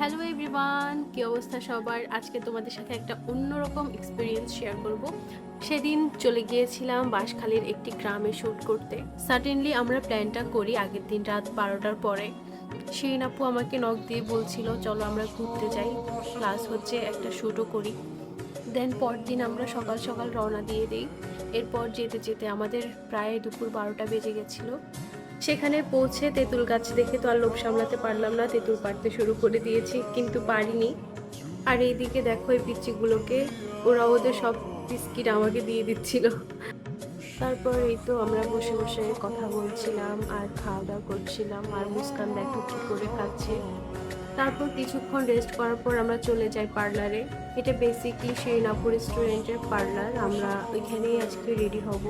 Hello everyone, কি অবস্থা সবার? আজকে তোমাদের সাথে একটা অন্যরকম এক্সপিরিয়েন্স শেয়ার করব। সেদিন চলে গিয়েছিলাম বাঁশখালীর একটি গ্রামে শ্যুট করতে। সাডেনলি আমরা প্ল্যানটা করি আগের দিন রাত 12টার পরে। শিরিন আপু আমাকে নক দিয়ে বলছিল চলো আমরা ঘুরতে যাই, প্লাস হচ্ছে একটা শ্যুটও করি। দেন পরদিন আমরা সকাল সকাল রওনা দিয়ে দিই। এরপর যেতে যেতে আমাদের প্রায় দুপুর 12টা বেজে গেছিলো। সেখানে পৌঁছে তেঁতুল গাছ দেখে তো আর লোভ সামলাতে পারলাম না, তেঁতুল পাড়তে শুরু করে দিয়েছি, কিন্তু পারিনি। আর এইদিকে দেখো এই পিচ্চিগুলোকে, ওরা ওদের সব বিস্কিট আমাকে দিয়ে দিচ্ছিল। তারপর এই তো আমরা বসে বসে কথা বলছিলাম আর খাওয়া দাওয়া করছিলাম, আর মুস্কান দেখো কি করে খাচ্ছে। তারপর কিছুক্ষণ রেস্ট করার পর আমরা চলে যাই পার্লারে। এটা বেসিকলি শিরিনাপুর রেস্টুরেন্টের পার্লার। আমরা ওইখানেই আজকে রেডি হব।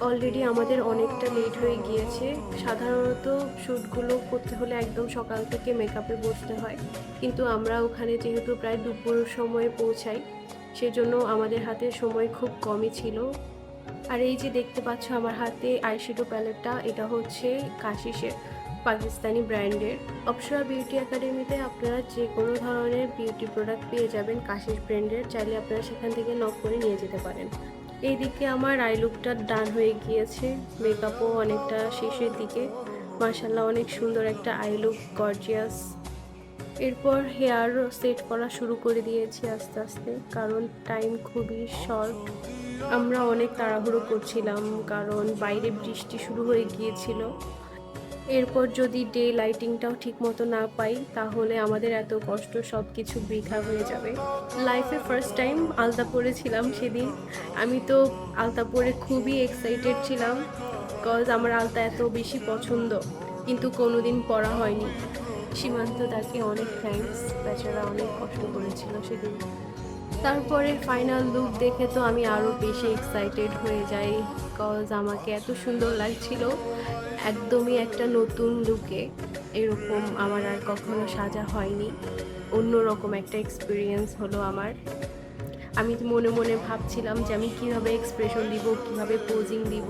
অলরেডি আমাদের অনেকটা লেট হয়ে গিয়েছে। সাধারণত শ্যুটগুলো করতে হলে একদম সকাল থেকে মেকআপে বসতে হয়, কিন্তু আমরা ওখানে যেহেতু প্রায় দুপুর সময়ে পৌঁছাই, সেজন্য আমাদের হাতে সময় খুব কমই ছিল। আর এই যে দেখতে পাচ্ছ আমার হাতে আইশ্যাডো প্যালেটটা, এটা হচ্ছে কাশিসের, পাকিস্তানি ব্র্যান্ডের। অপসরা বিউটি একাডেমিতে আপনারা যে কোনো ধরনের বিউটি প্রোডাক্ট পেয়ে যাবেন কাশিস ব্র্যান্ডের, চাইলে আপনারা সেখান থেকে নক করে নিয়ে যেতে পারেন। এইদিকে আমার আই লুকটা ডান হয়ে গিয়েছে, মেকআপও অনেকটা শেষের দিকে। মাশাল্লাহ অনেক সুন্দর একটা আই লুক, গর্জিয়াস। এরপর হেয়ার সেট করা শুরু করে দিয়েছি আস্তে আস্তে, কারণ টাইম খুবই শর্ট। আমরা অনেক তাড়াহুড়ো করছিলাম কারণ বাইরে বৃষ্টি শুরু হয়ে গিয়েছিল। এরপর যদি ডে লাইটিংটাও ঠিক মতো না পাই, তাহলে আমাদের এত কষ্ট সব কিছু বৃথা হয়ে যাবে। লাইফে ফার্স্ট টাইম আলতা পরেছিলাম সেদিন। আমি তো আলতা পরে খুবই এক্সাইটেড ছিলাম, বিকজ আমার আলতা এত বেশি পছন্দ, কিন্তু কোনোদিন পরা হয়নি। সীমান্ত তাকে অনেক থ্যাঙ্কস, বেচারা অনেক কষ্ট করেছিল সেদিন। তারপরে ফাইনাল লুক দেখে তো আমি আরও বেশি এক্সাইটেড হয়ে যাই, বিকজ আমাকে এত সুন্দর লাগছিল। একদমই একটা নতুন লুকে, এরকম আমার আর কখনো সাজা হয়নি। অন্যরকম একটা এক্সপিরিয়েন্স হলো আমার। আমি মনে মনে ভাবছিলাম যে আমি কীভাবে এক্সপ্রেশন দিব, কীভাবে পোজিং দিব,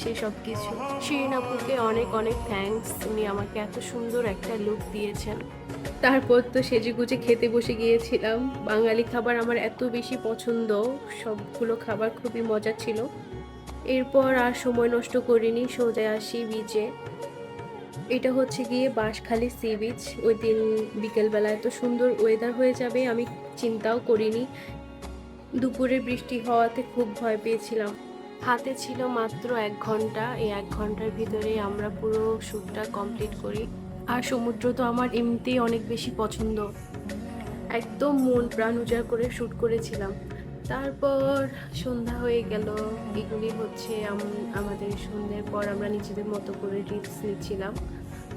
সেসব কিছু। শিরিন আপুকে অনেক অনেক থ্যাঙ্কস, উনি আমাকে এত সুন্দর একটা লুক দিয়েছেন। তারপর তো সেজেগুজে খেতে বসে গিয়েছিলাম। বাঙালি খাবার আমার এত বেশি পছন্দ, সবগুলো খাবার খুবই মজা ছিল। এরপর আর সময় নষ্ট করিনি, সোজা আসি বিচে। এটা হচ্ছে গিয়ে বাঁশখালী সি বিচ। ওই দিন বিকেলবেলা এত সুন্দর ওয়েদার হয়ে যাবে আমি চিন্তাও করিনি। দুপুরে বৃষ্টি হওয়াতে খুব ভয় পেয়েছিলাম। হাতে ছিল মাত্র 1 ঘন্টা, এই 1 ঘন্টার ভিতরে আমরা পুরো শ্যুটটা কমপ্লিট করি। আর সমুদ্র তো আমার এমনিতেই অনেক বেশি পছন্দ, একদম মন প্রাণ উজাড় করে শ্যুট করেছিলাম। তারপর সন্ধ্যা হয়ে গেল। এগুলি হচ্ছে আমাদের সন্ধ্যের পর আমরা নিজেদের মতো করে রিলস নিচ্ছিলাম।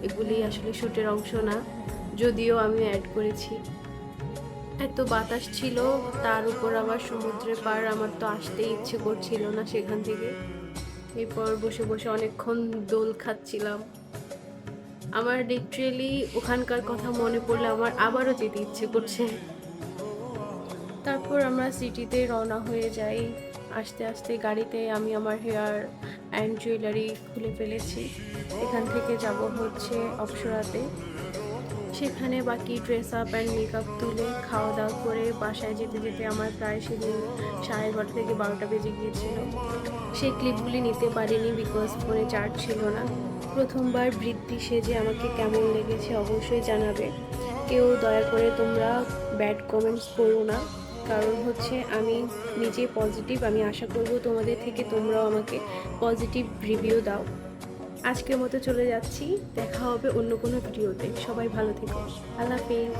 এগুলি আসলে শ্যুটের অংশ না, যদিও আমি অ্যাড করেছি। এত বাতাস ছিল, তার উপর আবার সমুদ্রের পাড়, আমার তো আসতেই ইচ্ছে করছিল না সেখান থেকে। এরপর বসে বসে অনেকক্ষণ দোল খাচ্ছিলাম। আমার লিটারেলি ওখানকার কথা মনে পড়লে আমার আবারও যেতে ইচ্ছে করছে। তারপর আমরা সিটিতে রওনা হয়ে যাই। আস্তে আস্তে গাড়িতে আমি আমার হেয়ার অ্যান্ড জুয়েলারি খুলে ফেলেছি। এখান থেকে যাব হচ্ছে অপ্সরাতে। সেখানে বাকি ড্রেস আপ অ্যান্ড মেকআপ তুলে খাওয়া দাওয়া করে বাসায় যেতে যেতে আমার প্রায় সেদিন 11:30 থেকে 12টা বেজে গিয়েছিল। সেই ক্লিপগুলি নিতে পারিনি, বিকজ ফোনে চার্জ ছিল না। প্রথমবার বৃদ্ধি সেজে আমাকে কেমন লেগেছে অবশ্যই জানাবে। কেউ দয়া করে তোমরা ব্যাড কমেন্টস করো না, কারণ হচ্ছে আমি নিজে পজিটিভ। আমি আশা করব তোমাদের থেকে তোমরাও আমাকে পজিটিভ রিভিউ দাও। আজকের মতো চলে যাচ্ছি, দেখা হবে অন্য কোনো ভিডিওতে। সবাই ভালো থেকো, আল্লাহ হাফেজ।